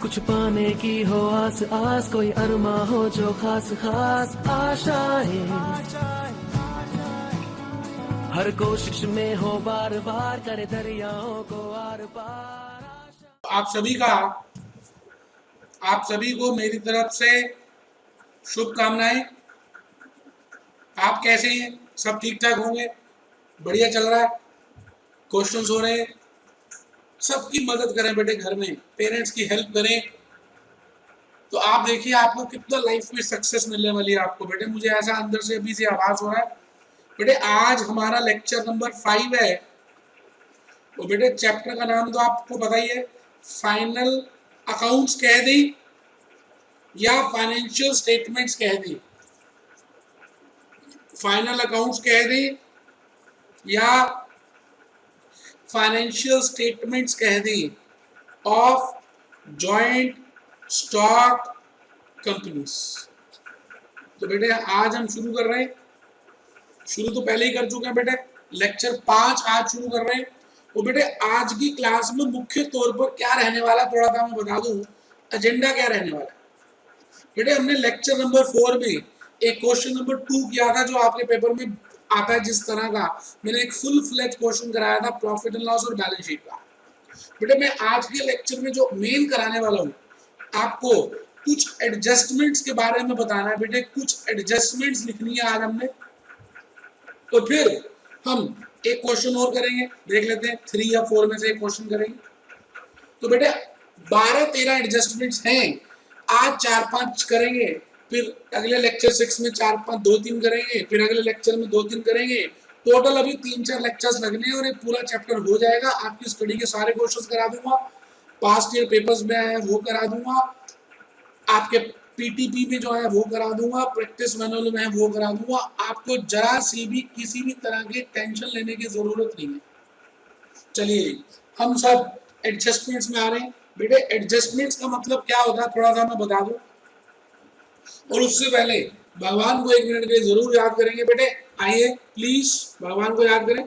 कुछ पाने की हो आस आस, कोई अरमा हो जो खास खास आशाएं, हर कोशिश में हो बार बार, करे दरियाओं को आर पार। आप सभी को मेरी तरफ से शुभकामनाएं। आप कैसे हैं? सब ठीक ठाक होंगे? बढ़िया चल रहा है? क्वेश्चंस हो रहे हैं? सबकी मदद करें बेटे, घर में पेरेंट्स की हेल्प करें, तो आप देखिए आपको कितना लाइफ में सक्सेस मिलने वाली है आपको। बेटे मुझे ऐसा अंदर से अभी से आभास हो रहा है। बेटे आज हमारा लेक्चर नंबर 5 है, तो बेटे चैप्टर का नाम तो आपको पता ही है, फाइनल अकाउंट्स कह दें या फाइनेंशियल स्टेटमेंट्स कह दें, फाइनल अकाउंट्स कह दें या फाइनेंशियल स्टेटमेंट्स कह दें ऑफ जॉइंट स्टॉक कंपनीज। तो बेटे आज हम शुरू कर रहे हैं, शुरू तो पहले ही कर चुके हैं बेटे, लेक्चर 5 आज शुरू कर रहे हैं। तो बेटे आज की क्लास में मुख्य तौर पर क्या रहने वाला, थोड़ा सा मैं बता दूं एजेंडा क्या रहने वाला। बेटे हमने लेक्चर नंबर 4 में एक क्वेश्चन नंबर 2 किया था, जो आपके पेपर में आता है जिस तरह का, मैंने एक फुल फ्लेज क्वेश्चन कराया था प्रॉफिट एंड लॉस और बैलेंस शीट का। बेटे मैं आज के लेक्चर में जो मेन कराने वाला हूँ, आपको कुछ एडजस्टमेंट्स के बारे में बताना है। बेटे कुछ एडजस्टमेंट्स लिखनी है आज हमने, तो फिर हम एक क्वेश्चन और करेंगे, देख लेते हैं 3 या 4 में से एक क्वेश्चन करेंगे। तो बेटे 12-13 एडजस्टमेंट्स हैं, आज 4-5 करेंगे, फिर अगले लेक्चर 6 में 4-5 2-3 करेंगे, फिर अगले लेक्चर में 2-3 करेंगे। टोटल अभी 3-4 लेक्चर्स लगने हैं और ये पूरा चैप्टर हो जाएगा। आपकी स्टडी के सारे क्वेश्चंस करा दूंगा, पास्ट ईयर पेपर्स में आए वो करा दूंगा, आपके पीटीपी में जो है वो करा दूंगा, प्रैक्टिस मैनुअल में है वो करा दूंगा। आपको जरा सी भी किसी भी तरह की टेंशन लेने की जरूरत नहीं है। चलिए हम सब एडजस्टमेंट्स में आ रहे हैं। बेटे एडजस्टमेंट्स का मतलब क्या होता है थोड़ा सा मैं बता दूं, और उससे पहले भगवान को 1 मिनट के लिए जरूर याद करेंगे। बेटे आइए प्लीज भगवान को याद करें।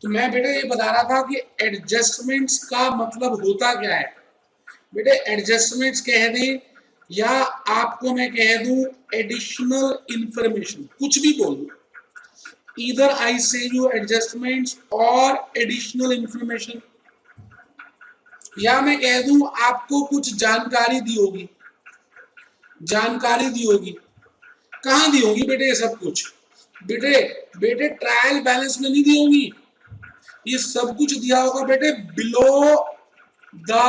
तो मैं बेटे ये बता रहा था कि एडजस्टमेंट्स का मतलब होता क्या है। बेटे एडजस्टमेंट्स कह दें या आपको मैं कह दूं एडिशनल इंफॉर्मेशन, कुछ भी बोल दूं, ईदर आई से यू एडजस्टमेंट्स और एडिशनल इंफॉर्मेशन, या मैं कह दूं आपको कुछ जानकारी दी होगी, जानकारी दी होगी। कहां दी होगी बेटे ये सब कुछ? बेटे ट्रायल बैलेंस में नहीं दी होगी, ये सब कुछ दिया होगा बेटे below the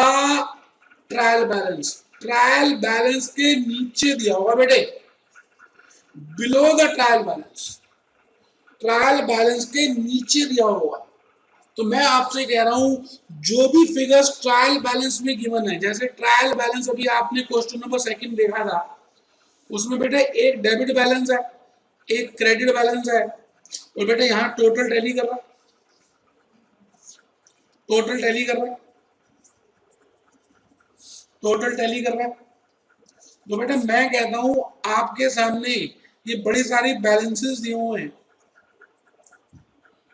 trial balance, trial balance के नीचे दिया होगा बेटे, below the trial balance, trial balance के नीचे दिया होगा। तो मैं आपसे कह रहा हूं जो भी फिगर्स ट्रायल बैलेंस में गिवन है, जैसे ट्रायल बैलेंस अभी आपने क्वेश्चन नंबर 2 देखा था, उसमें बेटे एक डेबिट बैलेंस है, एक क्रेडिट बैलेंस है, और बेटे यहां टोटल टैली कर रहा है, टोटल टैली कर रहा है, टोटल टैली कर रहा है। तो बेटा मैं कहता हूं आपके सामने ये बड़ी सारी बैलेंसेस दिए हुए हैं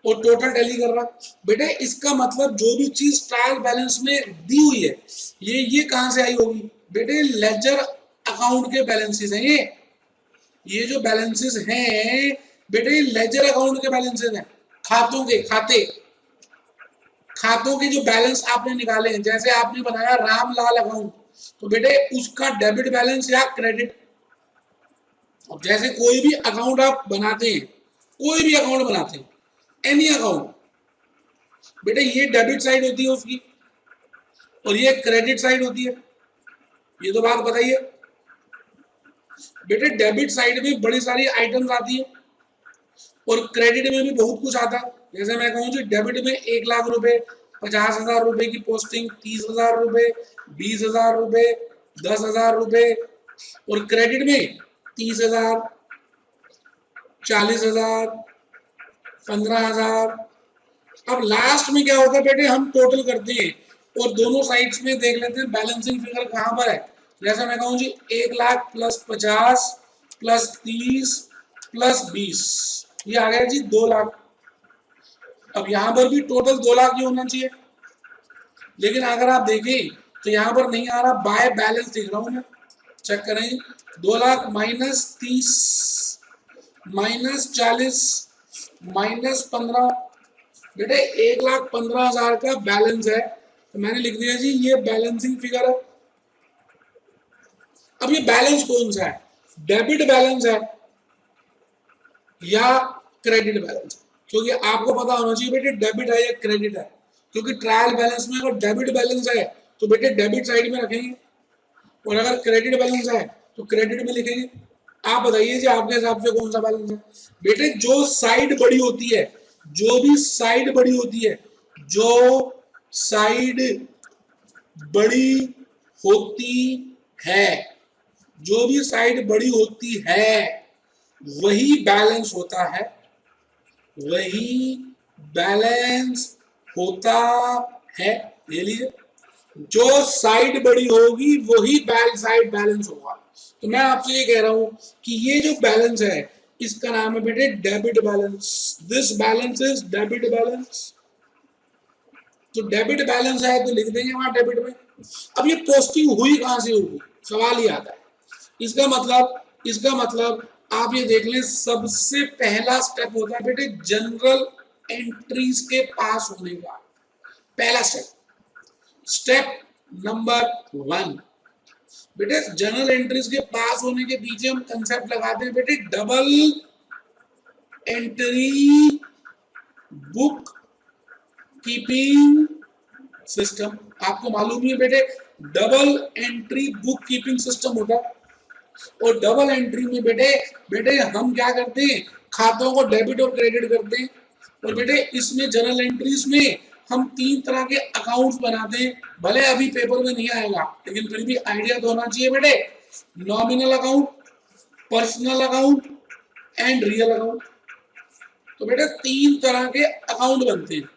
और टोटल टैली कर रहा है। बेटे इसका मतलब जो भी चीज ट्रायल बैलेंस में दी हुई है, ये कहां से आई होगी? बेटे लेजर अकाउंट के बैलेंसेस हैं ये जो बैलेंसेस हैं बेटे लेजर अकाउंट के बैलेंसेस हैं, खातों के, खाते खातों के जो बैलेंस आपने निकाले हैं, जैसे आपने बनाया रामलाल अकाउंट, तो बेटे उसका डेबिट बैलेंस या क्रेडिट, अब जैसे कोई भी अकाउंट आप बनाते हैं, कोई भी अकाउंट बनाते हैं, एनी अकाउंट, बेटे ये डेबिट साइड होती है उसकी और ये क्रेडिट साइड होती है, ये तो बात बताइए। बेटे डेबिट साइड में बड़ी सारी आइटम्स आती है और क्रेडिट में भी बहुत कुछ आता है। जैसे मैं कहूँ जी डेबिट में 1,00,000 रुपए, 50,000 रुपए की पोस्टिंग, 30,000 रुपए, 20,000 रुपए, 10,000 रुपए, और क्रेडिट में 30,000, 40,000, 15,000। अब लास्ट में क्या होता है बेटे, हम टोटल करते हैं और दोनों साइड्स में देख लेते हैं बैलेंसिंग फिगर कहाँ पर है। जैसे मैं कहूँ जी 1,00,000 प्लस 50 प्लस 30 प्लस 20, ये आ गया जी 2,00,000। अब यहाँ पर भी टोटल 2,00,000 ही होना चाहिए, लेकिन अगर आप देखें तो यहाँ पर नहीं आ रहा, बाय बैलेंस देख रहा हूँ मैं, चेक करें। 2,00,000 माइनस 30 माइनस 40 माइनस 15, बेटे 1,15,000 का बैलेंस है, तो मैंने लिख दिया जी ये बैलेंसिंग फिगर है। अब ये बैलेंस कौन सा है, डेबिट बैलेंस है या क्रेडिट बैलेंस है? क्योंकि आपको पता होना चाहिए बेटे डेबिट है या क्रेडिट है, क्योंकि ट्रायल बैलेंस में अगर डेबिट बैलेंस है तो बेटे डेबिट साइड में रखेंगे और अगर क्रेडिट बैलेंस है तो क्रेडिट में लिखेंगे। आप बताइए जी आपके हिसाब से कौन सा बैलेंस है? बेटे जो साइड बड़ी होती है, जो भी साइड बड़ी होती है, जो साइड बड़ी होती है, जो भी साइड बड़ी होती है वही बैलेंस होता है, वही बैलेंस होता है। ले लीजिए, जो साइड बड़ी होगी वही साइड बैलेंस होगा। तो मैं आपसे ये कह रहा हूं कि ये जो बैलेंस है इसका नाम है बेटे debit balance. This balance is debit balance. तो डेबिट बैलेंस है तो लिख देंगे वहां डेबिट में। अब ये पोस्टिंग हुई कहां से होगी, सवाल ही आता है। इसका मतलब आप ये देख लें, सबसे पहला स्टेप होता है बेटे जनरल एंट्रीज के पास होने का, पहला स्टेप नंबर 1। बेटे जनरल एंट्रीज के पास होने के पीछे हम कंसेप्ट लगाते हैं बेटे double entry book keeping system. आपको मालूम ही है बेटे double entry book keeping system होता है, और डबल एंट्री में बेटे हम क्या करते हैं, खातों को डेबिट और क्रेडिट करते हैं। और बेटे इसमें जनरल एंट्रीज में हम 3 तरह के अकाउंट्स बनाते हैं, भले अभी पेपर में नहीं आएगा लेकिन फिर भी आइडिया तो होना चाहिए बेटे। Nominal account, personal account and real account. तो बेटे 3 तरह के अकाउंट बनते हैं,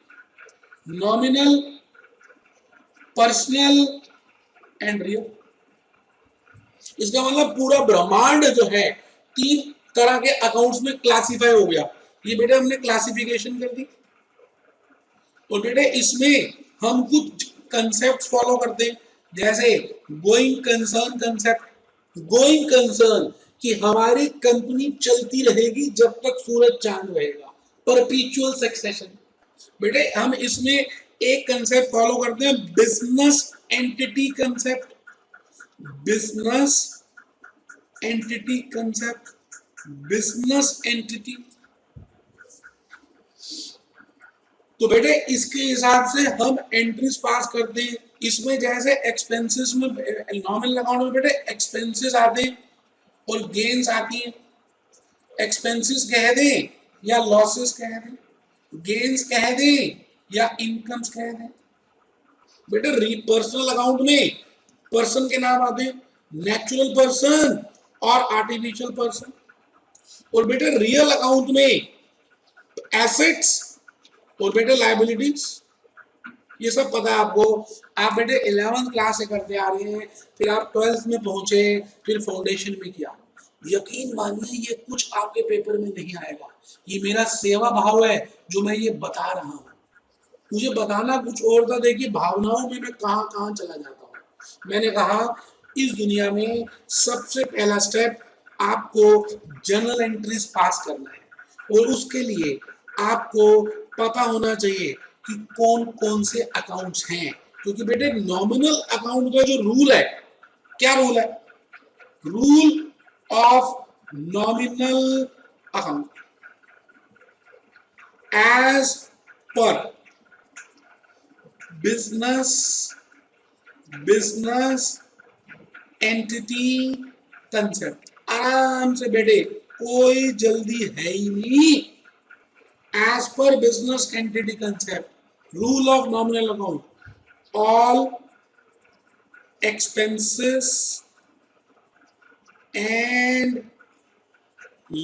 नॉमिनल, पर्सनल एंड रियल। इसका मतलब पूरा ब्रह्मांड जो है 3 तरह के अकाउंट्स में क्लासिफाई हो गया। ये बेटे हमने क्लासिफिकेशन कर दी, और बेटे इसमें हम कुछ कंसेप्ट फॉलो करते हैं, जैसे going concern concept. Going concern कि हमारी कंपनी चलती रहेगी जब तक सूरज चांद रहेगा, परपीचुअल सक्सेशन। बेटे हम इसमें एक कंसेप्ट फॉलो करते हैं, business entity concept. Business entity concept, business entity. तो बेटे इसके हिसाब से हम एंट्रीज पास करते हैं। इसमें जैसे एक्सपेंसेस में, नॉमिनल अकाउंट में बेटे एक्सपेंसेस आते हैं और गेन्स आती हैं। एक्सपेंसेस कह दें या लॉसेस कह दें, गेन्स कह दें या इनकम्स कह दें। बेटे पर्सनल अकाउंट में पर्सन के नाम आते हैं, नेचुरल पर्सन और आर्टिफिशियल पर्सन। और बेटे रियल अकाउंट में एसेट्स और बेटे लायबिलिटीज। ये सब पता है आपको, आप बेटे 11th क्लास से करते आ रहे हैं, फिर आप 12th में पहुंचे, फिर फाउंडेशन में किया। यकीन मानिए ये कुछ आपके पेपर में नहीं आएगा, ये मेरा सेवा भाव है जो मैं ये बता रहा हूँ। मुझे बताना कुछ और था, देखिए भावनाओं में मैं कहाँ कहाँ चला जाता हूँ। मैंने कहा इस दुनिया में सबसे पहला स्टेप आपको जनरल एंट्रीज पास करना है, और उसके लिए आपको पता होना चाहिए कि कौन कौन से अकाउंट्स हैं, क्योंकि बेटे नॉमिनल अकाउंट का जो रूल है, क्या रूल है? Rule of nominal account as per business entity concept. आराम से बेटे, कोई जल्दी है ही नहीं। As per business entity concept, rule of nominal account, all expenses and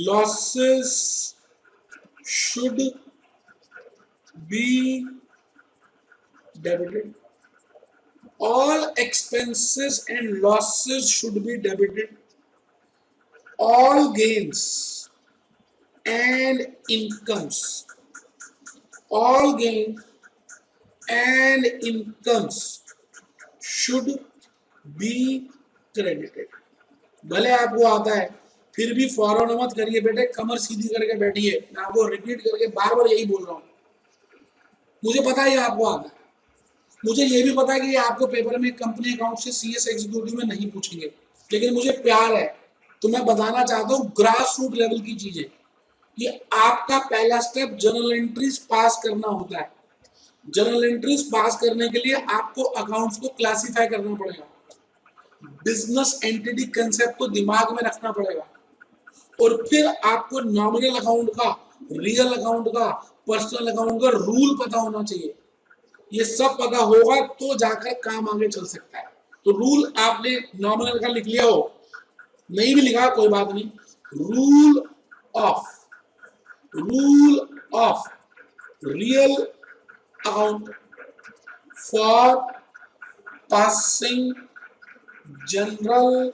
losses should be debited. All expenses and losses should be debited. All gains and incomes, all gains and incomes should be credited. भले आपको आता है फिर भी फौरन मत करिए बेटे, कमर सीधी करके बैठिए। मैं आपको रिपीट करके बार बार यही बोल रहा हूँ। मुझे पता है आपको आता है, मुझे ये भी पता है कि आपको पेपर में कंपनी अकाउंट से सीएस एग्जीक्यूटिव में नहीं पूछेंगे, लेकिन मुझे प्यार है तो मैं बताना चाहता हूँ ग्रास रूट लेवल की चीजें। ये आपका पहला स्टेप जर्नल एंट्रीज पास करना होता है। जर्नल एंट्रीज पास करने के लिए आपको अकाउंट्स को क्लासिफाई करना पड़ेगा, बिजनेस एंटिटी कंसेप्ट को दिमाग में रखना पड़ेगा, और फिर आपको नॉमिनल अकाउंट का, रियल अकाउंट का, पर्सनल अकाउंट का रूल पता होना चाहिए। ये सब पता होगा तो जाकर काम आगे चल सकता है। तो रूल आपने नॉमिनल का लिख लिया हो, नहीं भी लिखा कोई बात नहीं। Rule of real account for passing general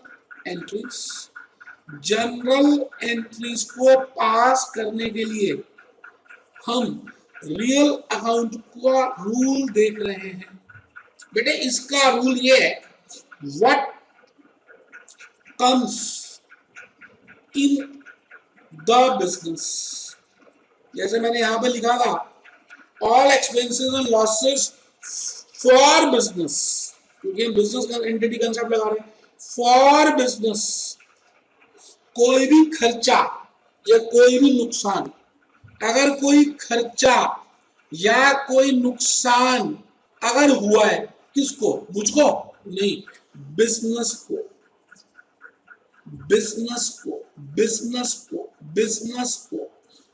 entries. General entries को पास करने के लिए हम रियल अकाउंट का रूल देख रहे हैं। बेटे इसका रूल ये है, what comes in the business, जैसे मैंने यहां पे लिखा था all expenses and losses for business, क्योंकि हम बिजनेस का एंटिटी कंसेप्ट लगा रहे हैं। फॉर बिजनेस, कोई भी खर्चा या कोई भी नुकसान, अगर कोई खर्चा या कोई नुकसान अगर हुआ है, किसको? मुझको नहीं, बिजनेस को, बिजनेस को, बिजनेस को, बिजनेस को,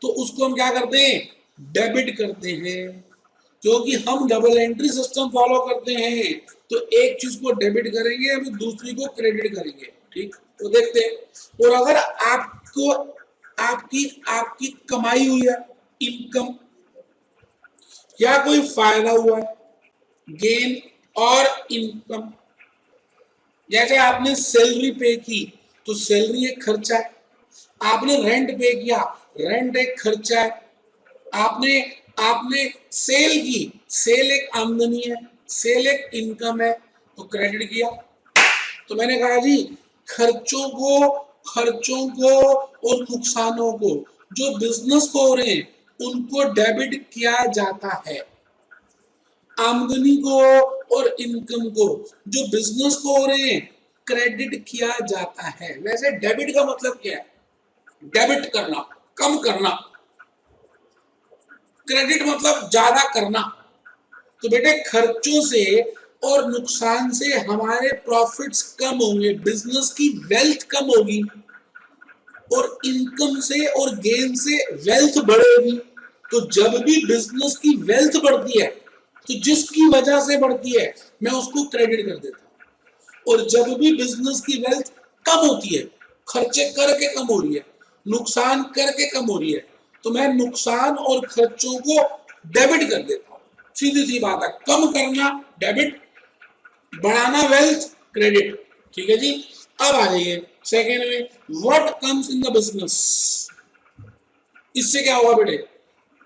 तो उसको हम क्या करते हैं? डेबिट करते हैं। क्योंकि हम डबल एंट्री सिस्टम फॉलो करते हैं, तो एक चीज को डेबिट करेंगे, अभी दूसरी को क्रेडिट करेंगे। ठीक, तो देखते हैं। और अगर आपको आपकी कमाई हुई है, इनकम, या कोई फायदा हुआ है, गेन और इनकम, जैसे आपने सैलरी पे की तो सैलरी एक खर्चा है, आपने रेंट पे किया, रेंट एक खर्चा है, आपने सेल की, सेल एक आमदनी है, सेल एक इनकम है, तो क्रेडिट किया। तो मैंने कहा जी खर्चों को और नुकसानों को जो बिजनेस को हो रहे हैं उनको डेबिट किया जाता है, आमदनी को और इनकम को जो बिजनेस को हो रहे हैं क्रेडिट किया जाता है। वैसे डेबिट का मतलब क्या है? डेबिट करना, कम करना, क्रेडिट मतलब ज्यादा करना। तो बेटे खर्चों से और नुकसान से हमारे प्रॉफिट्स कम होंगे, बिजनेस की वेल्थ कम होगी, और इनकम से और गेन से वेल्थ बढ़ेगी। तो जब भी बिजनेस की वेल्थ बढ़ती है तो जिसकी वजह से बढ़ती है मैं उसको क्रेडिट कर देता हूं, और जब भी बिजनेस की वेल्थ कम होती है, खर्चे करके कम हो रही है, नुकसान करके कम हो रही है, तो मैं नुकसान और खर्चों को डेबिट कर देता हूं। सीधी सी बात है, कम करना डेबिट, बढ़ाना वेल्थ क्रेडिट। ठीक है जी। अब आ जाइए सेकेंड में, what comes in the business. इससे क्या होगा बेटे?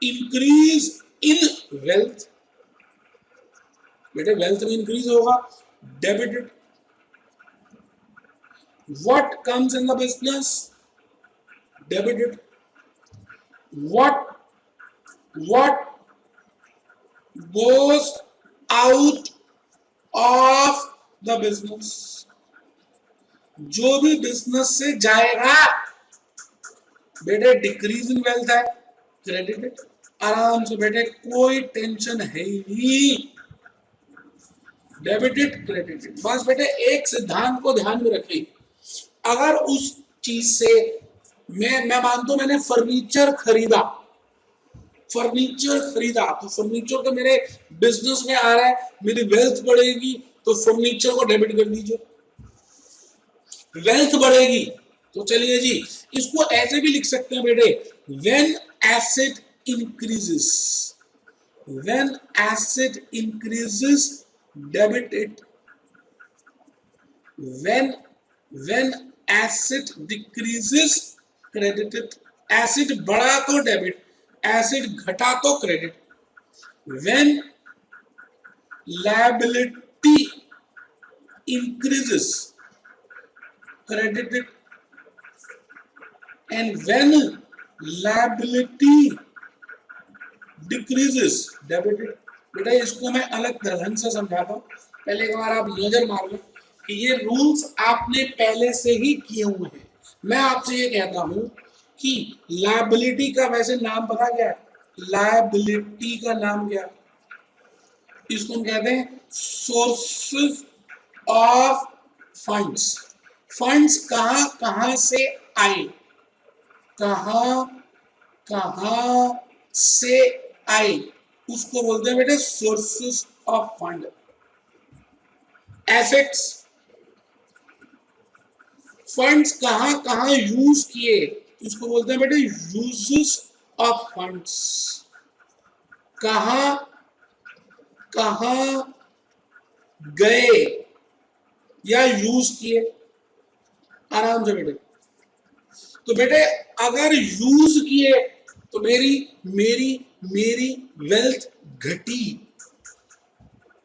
Increase in wealth. बेटे वेल्थ में इंक्रीज होगा, debited. What comes in the business? Debited. What goes out of the business, जो भी बिजनेस से जाएगा बेटे डिक्रीज इन वेल्थ है, क्रेडिटेड। आराम से बेटे कोई टेंशन है ही नहीं, डेबिटेड क्रेडिटेड। बस बेटे एक सिद्धांत को ध्यान में रखिए, अगर उस चीज से मैं मानता हूं मैंने फर्नीचर खरीदा तो फर्नीचर तो मेरे बिजनेस में आ रहा है, मेरी वेल्थ बढ़ेगी तो फर्नीचर को डेबिट कर दीजिए, वेल्थ बढ़ेगी। तो चलिए जी इसको ऐसे भी लिख सकते हैं बेटे, when asset increases, when asset increases debit it, when asset decreases credit it. Asset बढ़ा तो डेबिट, एसेट घटा तो credit. When liability increases credited, and when liability decreases debited। बेटा इसको मैं अलग ढंग से समझाता हूं, पहले एक बार आप नजर मार लो कि ये रूल्स आपने पहले से ही किए हुए हैं। मैं आपसे ये कहता हूं कि लायबिलिटी का वैसे नाम पता क्या है, लायबिलिटी का नाम क्या है, इसको हम कहते हैं सोर्सेस ऑफ फंड्स। फंड्स कहां कहां से आए, कहां कहां से आए, उसको बोलते हैं बेटे sources of fund. Assets, funds कहां कहां यूज किए, इसको बोलते हैं बेटे यूजेस ऑफ फंड्स। कहां कहां गए या यूज किए, आराम से बेटे। तो बेटे अगर यूज किए तो मेरी मेरी मेरी वेल्थ घटी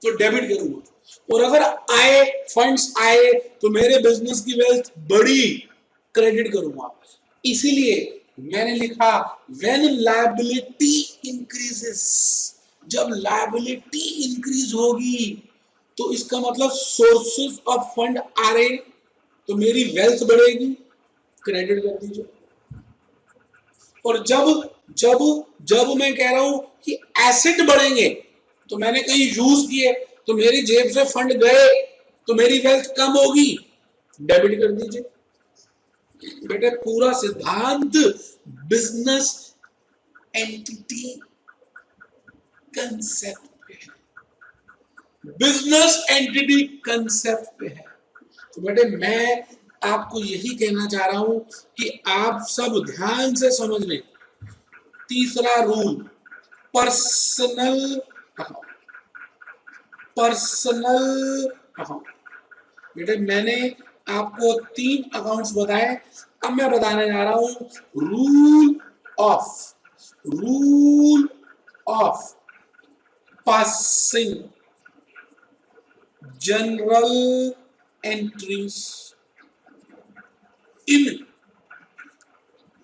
तो डेबिट करूंगा, और अगर आए फंड्स आए तो मेरे बिजनेस की वेल्थ बढ़ी, क्रेडिट करूंगा। इसीलिए मैंने लिखा व्हेन लायबिलिटी इंक्रीजेस, जब लायबिलिटी इंक्रीज होगी तो इसका मतलब सोर्सेस ऑफ फंड आ रहे तो मेरी वेल्थ बढ़ेगी, क्रेडिट कर दीजिए। और जब जब जब मैं कह रहा हूं कि एसेट बढ़ेंगे तो मैंने कहीं यूज किए तो मेरी जेब से फंड गए तो मेरी वेल्थ कम होगी, डेबिट कर दीजिए। बेटे पूरा सिद्धांत बिजनेस एंटिटी कंसेप्ट पे है, बिजनेस एंटिटी कंसेप्ट पे है। तो बेटे मैं आपको यही कहना चाह रहा हूं कि आप सब ध्यान से समझ लें। तीसरा rule personal account, personal account. बेटे मैंने आपको 3 अकाउंट्स बताए, अब मैं बताने जा रहा हूं rule of passing general entries in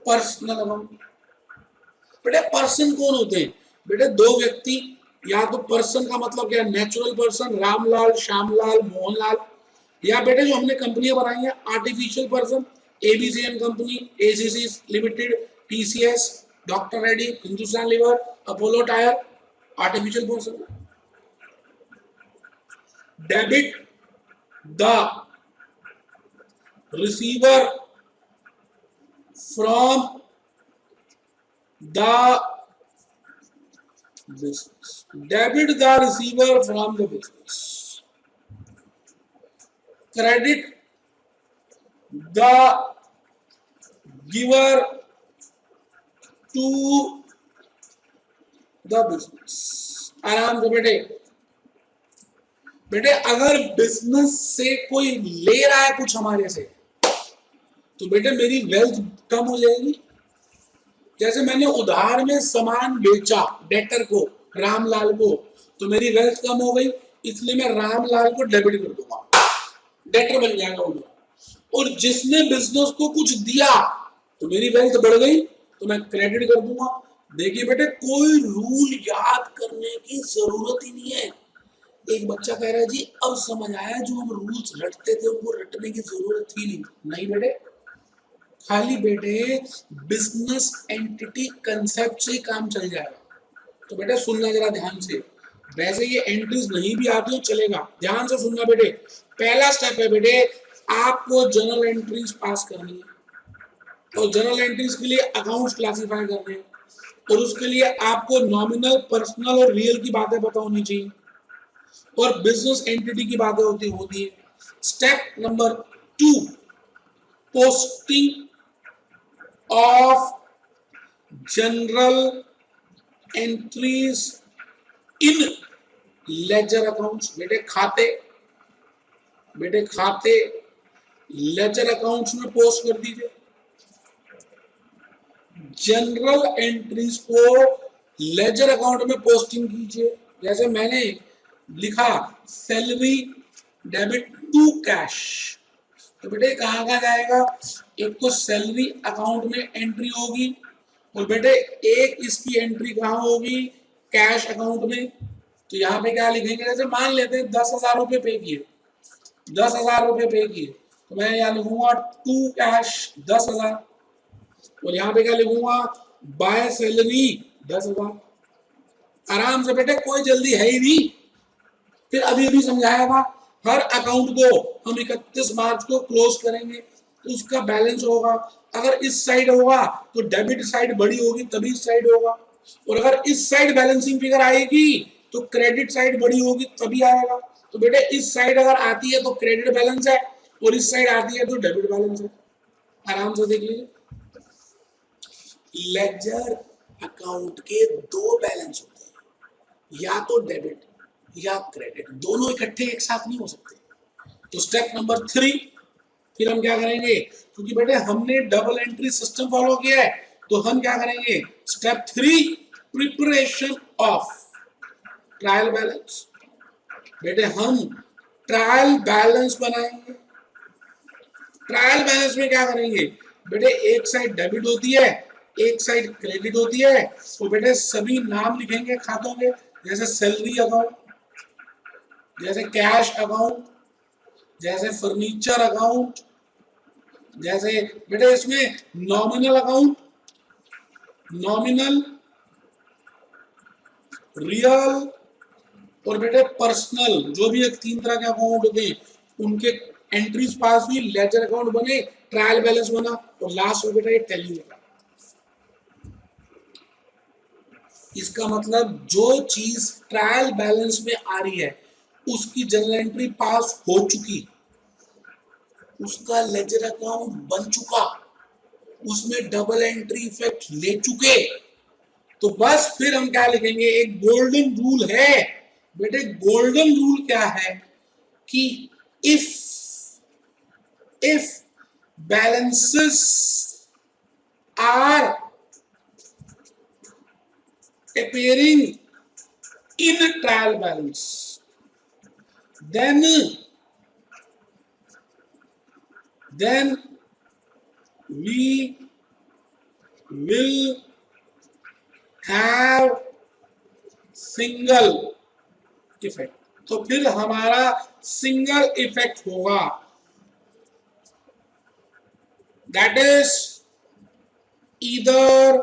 personal account. बेटे पर्सन कौन होते हैं, बेटे 2 व्यक्ति, या तो पर्सन का मतलब क्या, नेचुरल पर्सन रामलाल श्यामलाल मोहनलाल, या बेटे जो हमने कंपनियां बनाई हैं artificial person, ABCN company, ACC limited, TCS, doctor Reddy, Hindustan Lever, Apollo tyre, artificial person. Debit the receiver from the business, debit the receiver from the business, credit the giver to the business। आराम से बेटे, बेटे अगर business से कोई ले रहा है कुछ हमारे से तो बेटे मेरी वेल्थ कम हो जाएगी। जैसे मैंने उधार में सामान बेचा डेटर को, रामलाल को, तो मेरी वेल्थ कम हो गई, इसलिए मैं रामलाल को डेबिट कर दूंगा, डेटर बन जाएगा उधर। और जिसने बिजनेस को कुछ दिया तो मेरी वेल्थ बढ़ गई तो मैं क्रेडिट कर दूंगा, देखिए बेटे, कोई रूल याद करने की जरूरत ही नहीं है। एक बच्चा कह रहा है जी अब समझ आया, जो हम रूल्स रटते थे उनको रटने की जरूरत ही नहीं बेटे। खाली बेटे बिजनेस एंटिटी कंसेप्ट से ही काम चल जाएगा। तो बेटे सुनना जरा ध्यान से, वैसे ये एंट्रीज नहीं भी आती हो चलेगा, ध्यान से सुनना बेटे। पहला स्टेप है बेटे, आपको जर्नल एंट्रीज पास करनी है, और जर्नल एंट्रीज के लिए अकाउंट्स क्लासिफाई करने हैं, और उसके लिए आपको नॉमिनल, पर्सनल और रियल की बातें पता होनी चाहिए, और बिजनेस एंटिटी की बातें होती है। Step number 2, posting of general entries in ledger accounts. बेटे खाते लेजर अकाउंट्स में पोस्ट कर दीजिए। जनरल एंट्रीज को लेजर अकाउंट में पोस्टिंग कीजिए। जैसे मैंने लिखा सैलरी डेबिट टू कैश, तो बेटे कहाँ कहाँ जाएगा? एक तो सैलरी अकाउंट में एंट्री होगी, और बेटे एक इसकी एंट्री कहाँ होगी? कैश अकाउंट में। तो यहाँ पे क्या लिखेंगे? जैसे मान लेते हैं 10,000 रुपये पे किए, 10,000 रुपये पे किए, तो मैं यहाँ लिखूंगा टू कैश 10,000, और यहाँ पे क्या लिखूंगा? By salary 10,000। आराम से बेटे, कोई जल्दी है ही नहीं। फिर अभी अभी समझाया था, हर अकाउंट को हम 31 मार्च को क्लोज करेंगे, तो उसका बैलेंस होगा। अगर इस साइड होगा तो डेबिट साइड बड़ी होगी तभी इस साइड होगा, और अगर इस साइड बैलेंसिंग फिगर आएगी तो क्रेडिट साइड बड़ी होगी तभी आएगा। तो बेटे इस साइड अगर आती है तो क्रेडिट बैलेंस है, और इस साइड आती है तो डेबिट बैलेंस है। आराम से देख लीजिए। लेजर अकाउंट के दो बैलेंस होते हैं, या तो डेबिट या क्रेडिट, दोनों इकट्ठे एक साथ नहीं हो सकते। तो स्टेप नंबर 3 फिर हम क्या करेंगे? क्योंकि बेटे हमने डबल एंट्री सिस्टम फॉलो किया है, तो हम क्या करेंगे? Step 3, preparation of trial balance. बेटे हम ट्रायल बैलेंस बनाएंगे। ट्रायल बैलेंस में क्या करेंगे? बेटे एक साइड डेबिट होती है, एक साइड क्रेडिट होती है, तो बेटे सभी नाम लिखेंगे खातों के, जैसे सैलरी अकाउंट, जैसे कैश अकाउंट, जैसे फर्नीचर अकाउंट, जैसे बेटे इसमें नॉमिनल अकाउंट, नॉमिनल, रियल, और बेटे पर्सनल, जो भी एक 3 तरह के अकाउंट होते हैं उनके एंट्रीज पास हुई, लेजर अकाउंट बने, ट्रायल बैलेंस बना, और लास्ट में बेटा ये टैली होगा। इसका मतलब जो चीज ट्रायल बैलेंस में आ रही है उसकी जर्नल एंट्री पास हो चुकी, उसका लेजर अकाउंट बन चुका, उसमें डबल एंट्री इफेक्ट ले चुके, तो बस फिर हम क्या लिखेंगे? एक गोल्डन रूल है बेटे। गोल्डन रूल क्या है कि if balances are appearing in trial balance, then we will have single effect. तो फिर हमारा सिंगल इफेक्ट होगा, that is either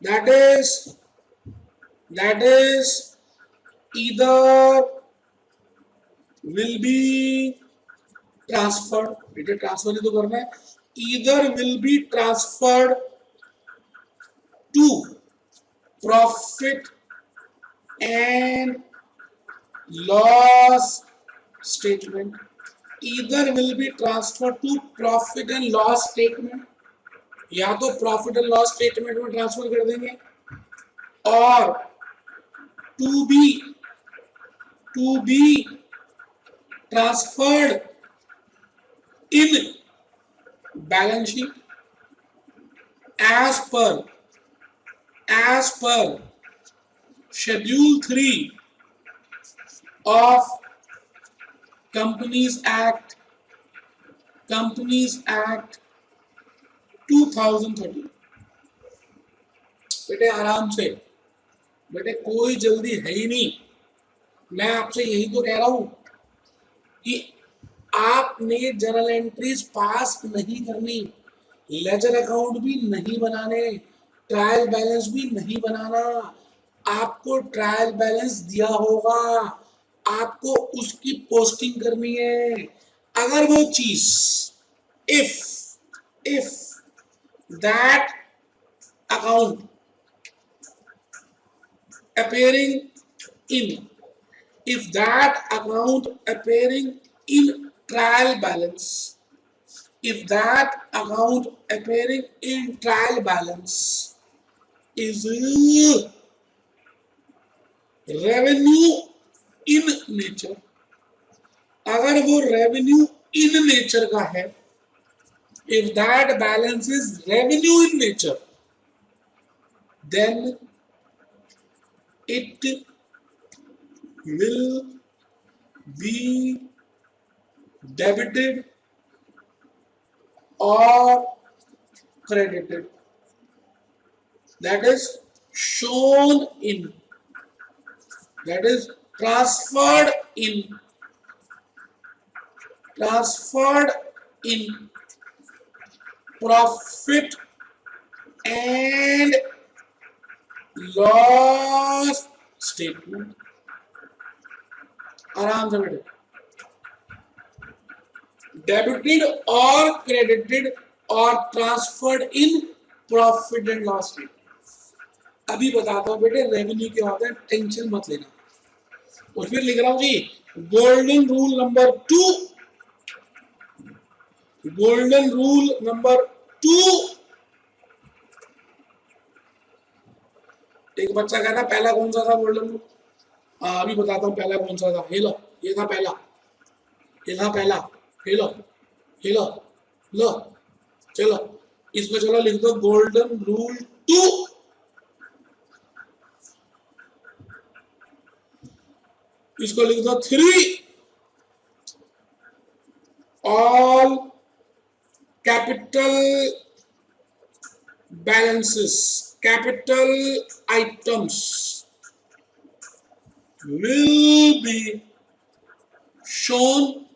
that is either will be transferred, बेटे ट्रांसफर ही तो करना है, either will be transferred to profit and loss statement, either will be transferred to profit and loss statement, या तो प्रॉफिट एंड लॉस स्टेटमेंट में transfer कर देंगे, और to be transferred in balance sheet as per schedule 3 of companies act 2013। बेटे आराम से, बेटे कोई जल्दी है ही नहीं। मैं आपसे यही तो कह रहा हूं कि आपने जर्नल एंट्रीज पास नहीं करनी, लेजर अकाउंट भी नहीं बनाने, ट्रायल बैलेंस भी नहीं बनाना। आपको ट्रायल बैलेंस दिया होगा, आपको उसकी पोस्टिंग करनी है। अगर वो चीज, if that account appearing in if that account appearing in trial balance, if that account appearing in trial balance is revenue in nature, अगर वो revenue in nature का है, if that balance is revenue in nature, then it will be debited or credited. That is shown in, that is transferred in profit and loss statement. आराम से बैठे, debited or credited or transferred in profit and loss statement. अभी बताता हूं बेटे revenue क्या होता है, टेंशन मत लेना। और फिर लिख रहा हूं जी, golden rule number 2, golden rule number 2। एक बच्चा कहता पहला कौन सा था गोल्डन रूल? अभी बताता हूं पहला कौन सा था। ये लो, ये था पहला, ये था पहला, ये लो, ये लो, लो, चलो इसको चलो लिख दो गोल्डन रूल 2। इसको लिख दो 3। All capital balances, capital items will be shown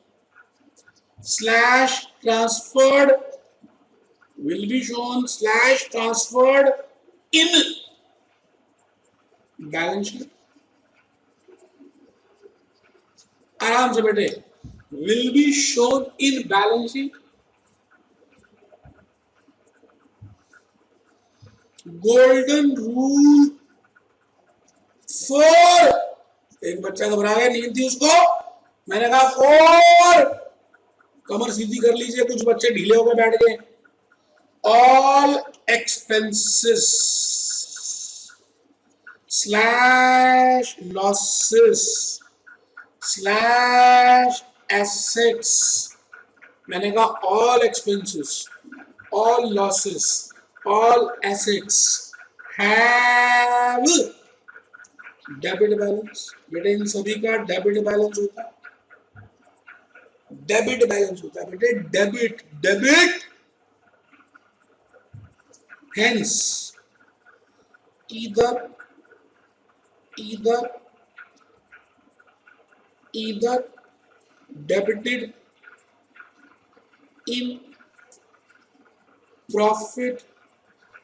slash transferred, will be shown slash transferred in balance sheet। आराम से बेटे, will be shown in balance sheet। Golden rule 4। एक बच्चा घबरा गया, नींद थी उसको, मैंने कहा 4। कमर सीधी कर लीजिए, कुछ बच्चे ढीले होकर बैठ गए। All expenses slash losses slash assets, मैंने कहा all expenses, all losses, all assets have debit balance. बेटे इन सभी का डेबिट बैलेंस होता है, डेबिट बैलेंस होता है बेटे, debit debit. Hence either debited in profit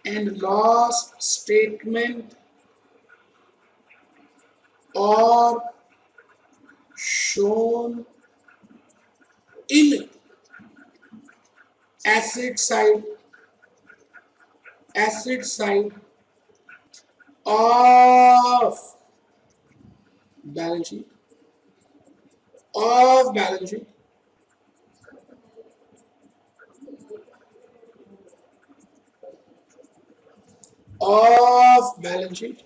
and loss statement or shown in asset side of balance sheet, of balance sheet, of balance sheet।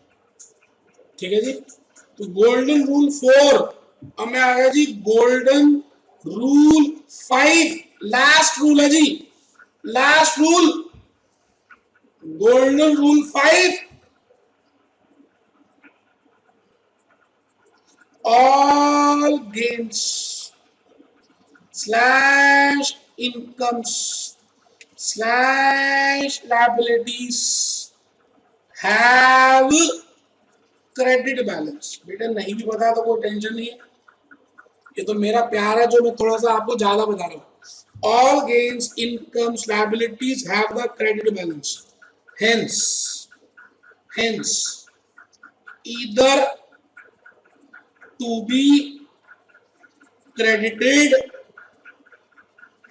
ठीक है जी। तो गोल्डन रूल 4। अब मैं आ गया जी गोल्डन रूल 5, लास्ट रूल है जी, last rule, golden rule 5। all gains slash incomes slash liabilities have credit balance. बेटा नहीं भी पता तो कोई टेंशन नहीं है, ये तो मेरा प्यार है जो मैं थोड़ा सा आपको ज्यादा बता रहा हूं। All gains incomes liabilities have the credit balance, hence either to be credited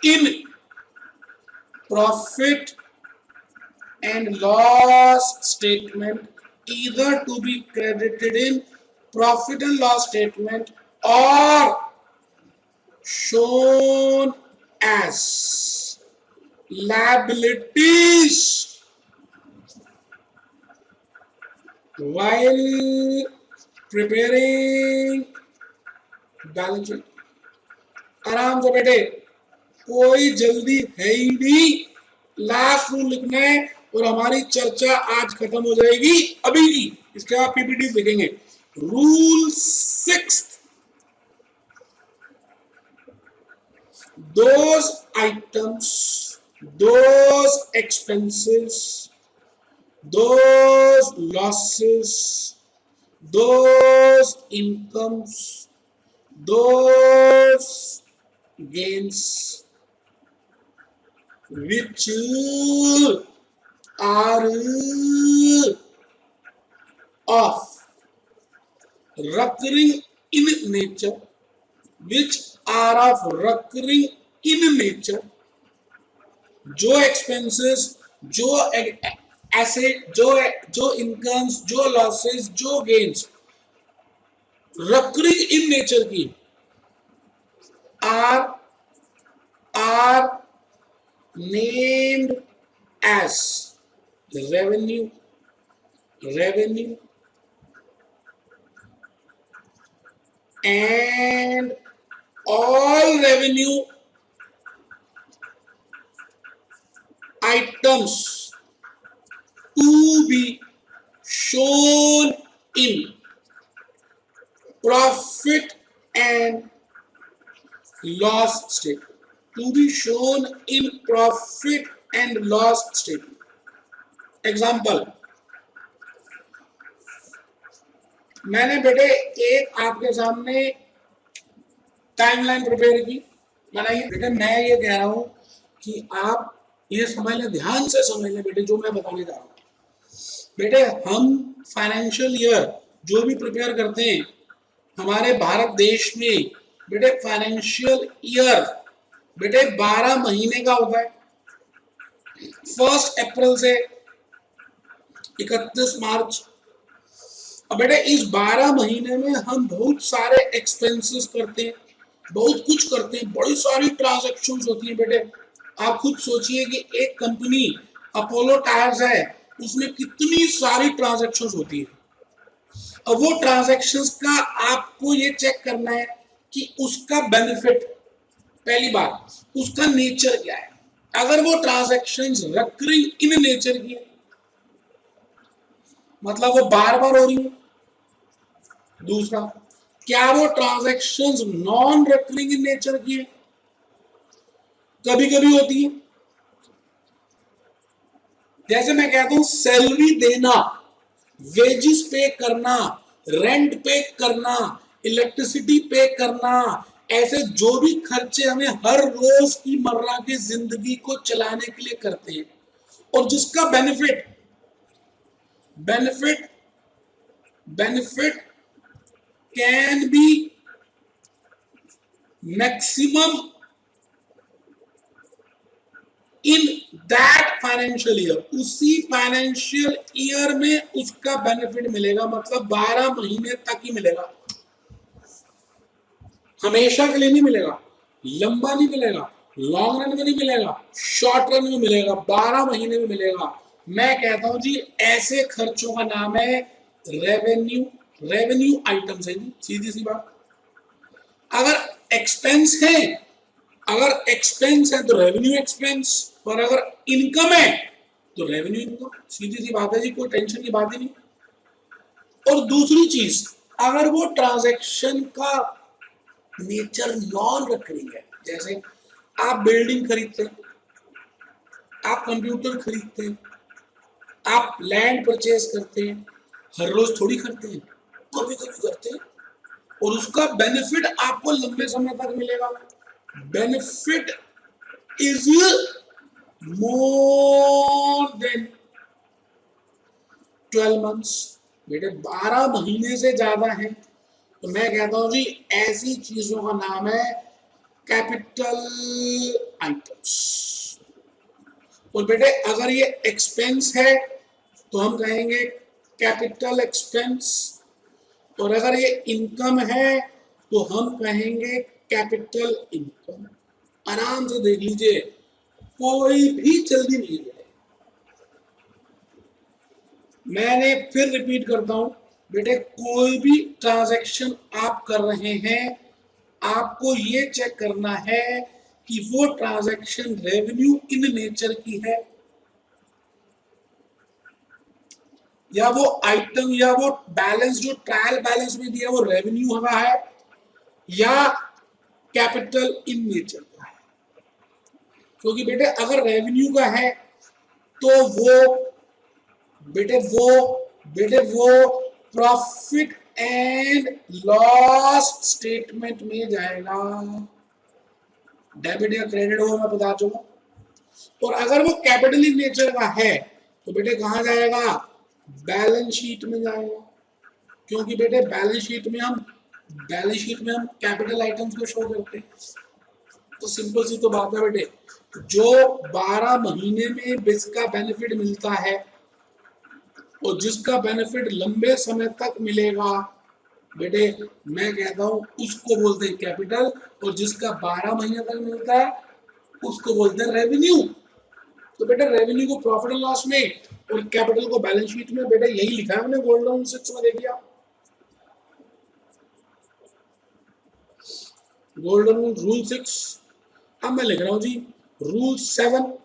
in profit and loss statement, either to be credited in profit and loss statement or shown as liabilities while preparing balance sheet. आराम से बेटे, कोई जल्दी है ही नहीं, last rule लिखना है और हमारी चर्चा आज खत्म हो जाएगी अभी की, इसके बाद पीपीटी लिखेंगे। Rule 6, those items, those expenses, those losses, those incomes, those gains which are of recurring in nature, which are of recurring in nature, जो एक्सपेंसेस, जो एसेट, जो इनकम्स, जो लॉसेस, जो गेन्स recurring in nature की are named as revenue and all revenue items to be shown in profit and loss statement, to be shown in profit and loss statement. Example, मैंने बेटे एक आपके सामने timeline prepare की, बनाइए बेटे। मैं ये कह रहा हूं कि आप ये समझ लें, ध्यान से समझ लें बेटे जो मैं बताने जा रहा हूं। बेटे हम फाइनेंशियल ईयर जो भी प्रिपेयर करते हैं हमारे भारत देश में, बेटे फाइनेंशियल ईयर बेटे 12 महीने का होता है, 1 अप्रैल से 31 मार्च। अब बेटे इस 12 महीने में हम बहुत सारे एक्सपेंसेस करते हैं, बहुत कुछ करते हैं, बड़ी सारी ट्रांजैक्शंस होती हैं। बेटे आप खुद सोचिए कि एक कंपनी अपोलो टायर्स है, उसमें कितनी सारी ट्रांजैक्शंस होती है। अब वो ट्रांजैक्शंस का आपको ये चेक करना है कि उसका बेनिफिट, पहली बात उसका नेचर क्या है। अगर वो ट्रांजैक्शंस रिकरिंग इन नेचर की है, मतलब वो बार बार हो रही है। दूसरा, क्या वो transactions non recurring in nature की है, कभी कभी होती है। जैसे मैं कहता हूं सैलरी देना, वेजेस पे करना, रेंट पे करना, इलेक्ट्रिसिटी पे करना, ऐसे जो भी खर्चे हमें हर रोज की मर्रा की जिंदगी को चलाने के लिए करते हैं और जिसका benefit can be maximum in that financial year, उसी फाइनेंशियल ईयर में उसका बेनिफिट मिलेगा, मतलब 12 महीने तक ही मिलेगा, हमेशा के लिए नहीं मिलेगा, लंबा नहीं मिलेगा, लॉन्ग रन में नहीं मिलेगा, शॉर्ट रन में मिलेगा, 12 महीने में मिलेगा। मैं कहता हूं जी ऐसे खर्चों का नाम है रेवेन्यू आइटम्स है जी, सीधी सी बात। अगर एक्सपेंस है तो रेवेन्यू एक्सपेंस, और अगर इनकम है तो रेवेन्यू इनकम, सीधी सी बात है जी, कोई टेंशन की बात ही नहीं। और दूसरी चीज, अगर वो ट्रांजैक्शन का नेचर नॉन रिकरिंग है, जैसे आप बिल्डिंग खरीदते हैं, आप कंप्यूटर खरीदते हैं, आप लैंड परचेज करते हैं, हर रोज थोड़ी करते हैं, कभी कभी करते हैं, और उसका बेनिफिट आपको लंबे समय तक मिलेगा। Benefit is more than 12 months. बेटे 12 महीने से ज्यादा है तो मैं कहता हूं जी ऐसी चीजों का नाम है कैपिटल आइटम्स। और बेटे अगर ये एक्सपेंस है तो हम कहेंगे कैपिटल एक्सपेंस, और अगर ये इनकम है तो हम कहेंगे कैपिटल इनकम। आराम से देख लीजिए, कोई भी जल्दी नहीं है। मैंने फिर रिपीट करता हूं बेटे, कोई भी ट्रांजैक्शन आप कर रहे हैं, आपको ये चेक करना है कि वो ट्रांजैक्शन रेवेन्यू इन नेचर की है, या वो आइटम या वो बैलेंस जो ट्रायल बैलेंस में दिया वो रेवेन्यू का है या कैपिटल इन नेचर का है। क्योंकि बेटे अगर रेवेन्यू का है तो बेटे वो प्रॉफिट एंड लॉस स्टेटमेंट में जाएगा, डेबिट या क्रेडिट होगा मैं बता दूंगा। और अगर वो कैपिटल इन नेचर का है तो बेटे कहां जाएगा, बैलेंस शीट में जाएगा। क्योंकि बेटे बैलेंस शीट में हम कैपिटल आइटम्स को शो करते हैं। तो सिंपल सी तो बात है बेटे, जो 12 महीने में जिसका बेनिफिट मिलता है और जिसका बेनिफिट लंबे समय तक मिलेगा बेटे, मैं कहता हूं उसको बोलते हैं कैपिटल, और जिसका 12 महीने तक मिलता है उसको बोलते हैं रेवेन्यू। तो बेटे रेवेन्यू को प्रॉफिट एंड लॉस में और कैपिटल को बैलेंस शीट में बेटे यही लिखा है हमने गोल्डन रूल 6 में। देखिए आप गोल्डन रूल 6, अब मैं लिख रहा हूं जी रूल 7।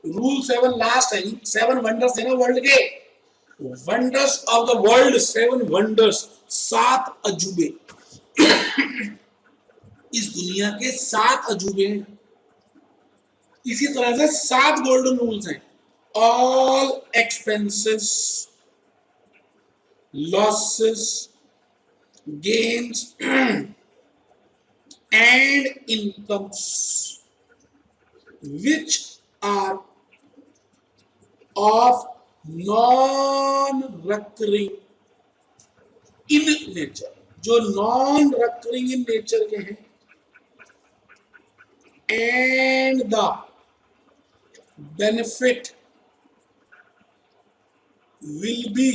रूल 7 लास्ट है जी। 7 वंडर्स है ना वर्ल्ड के, wonders of the world, 7 wonders, 7 अजूबे। इस दुनिया के 7 अजूबे हैं। इसी तरह से 7 गोल्डन रूल्स हैं। All expenses, losses, gains and incomes which are of non-recurring in nature, जो नॉन recurring in nature के हैं, and the benefit will be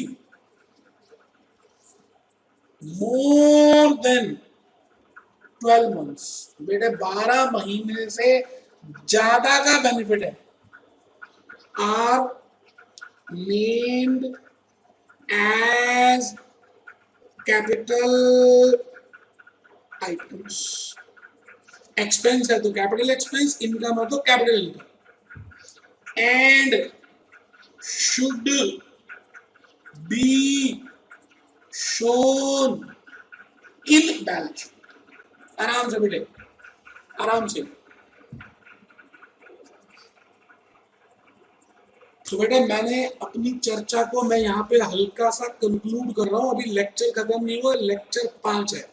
more than 12 months। बेटे 12 महीने से ज्यादा का बेनिफिट है, are named as capital items. Expense है तो कैपिटल एक्सपेंस, इनकम है तो capital income, and should be shown in balance. आराम से बेटे, आराम से। तो बेटा मैंने अपनी चर्चा को मैं यहाँ पे हल्का सा कंक्लूड कर रहा हूँ। अभी लेक्चर खत्म नहीं हुआ, लेक्चर 5 है।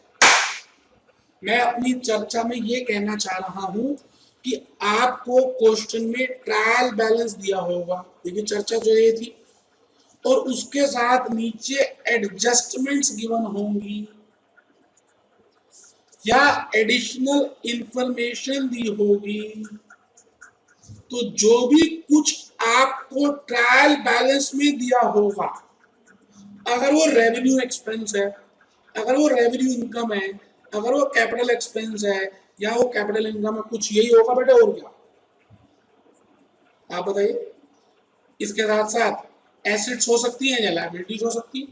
मैं अपनी चर्चा में ये कहना चाह रहा हूँ कि आपको क्वेश्चन में ट्रायल बैलेंस दिया होगा, देखिए चर्चा जो ये थी, और उसके साथ नीचे एडजस्टमेंट्स गिवन होंगी या एडिशनल इंफॉर्मेशन दी होगी। तो जो भी कुछ आपको ट्रायल बैलेंस में दिया होगा, अगर वो रेवेन्यू एक्सपेंस है, अगर वो रेवेन्यू इनकम है, अगर वो कैपिटल एक्सपेंस है या वो कैपिटल इनकम है, कुछ यही होगा बेटा, और क्या आप बताइए। इसके साथ साथ एसेट्स हो सकती हैं या लायबिलिटीज हो सकती है।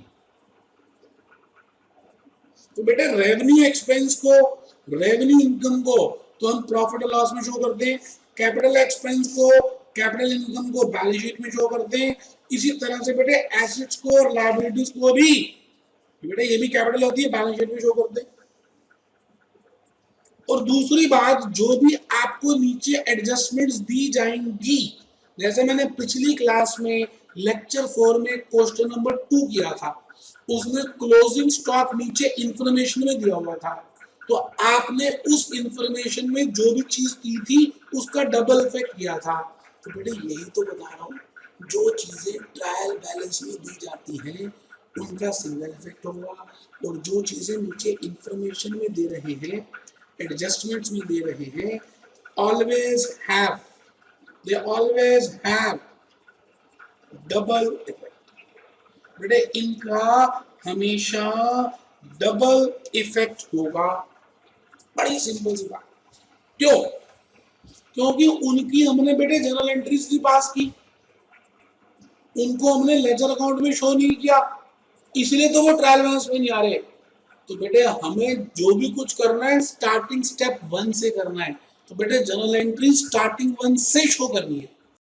तो बेटा रेवेन्यू एक्सपेंस को, रेवेन्यू इनकम को तो हम प्रॉफिट और लॉस में शो करते हैं, कैपिटल एक्सपेंस को, कैपिटल इनकम को बैलेंस शीट में शो करते हैं। इसी तरह से बेटे एसेट्स को और लायबिलिटीज को भी बेटे ये भी कैपिटल होती है, बैलेंस शीट में शो करते हैं। और दूसरी बात, जो भी आपको नीचे एडजस्टमेंट्स दी जाएंगी जैसे मैंने पिछली क्लास में लेक्चर 4 में क्वेश्चन नंबर 2 किया था, उसमें क्लोजिंग स्टॉक नीचे इंफॉर्मेशन में दिया हुआ था, तो आपने उस इंफॉर्मेशन में जो भी चीज दी थी उसका डबल इफेक्ट किया था। तो बेटे यही तो बता रहा हूँ, जो चीजें ट्रायल बैलेंस में दी जाती हैं उनका सिंगल इफेक्ट होगा, और जो चीजें नीचे इंफॉर्मेशन में दे रहे हैं, एडजस्टमेंट्स में दे रहे हैं, always have, they always have double effect। बेटे इनका हमेशा डबल इफेक्ट होगा। बड़ी सिंपल सी बात। क्यों? क्योंकि उनकी हमने बेटे जर्नल एंट्रीज भी पास की, उनको हमने लेजर अकाउंट में शो नहीं किया, इसलिए तो वो ट्रायल बैलेंस में नहीं आ रहे। तो बेटे हमें जो भी कुछ करना है स्टार्टिंग स्टेप 1 से करना है। तो बेटे जर्नल एंट्री स्टार्टिंग 1 से शो करनी है।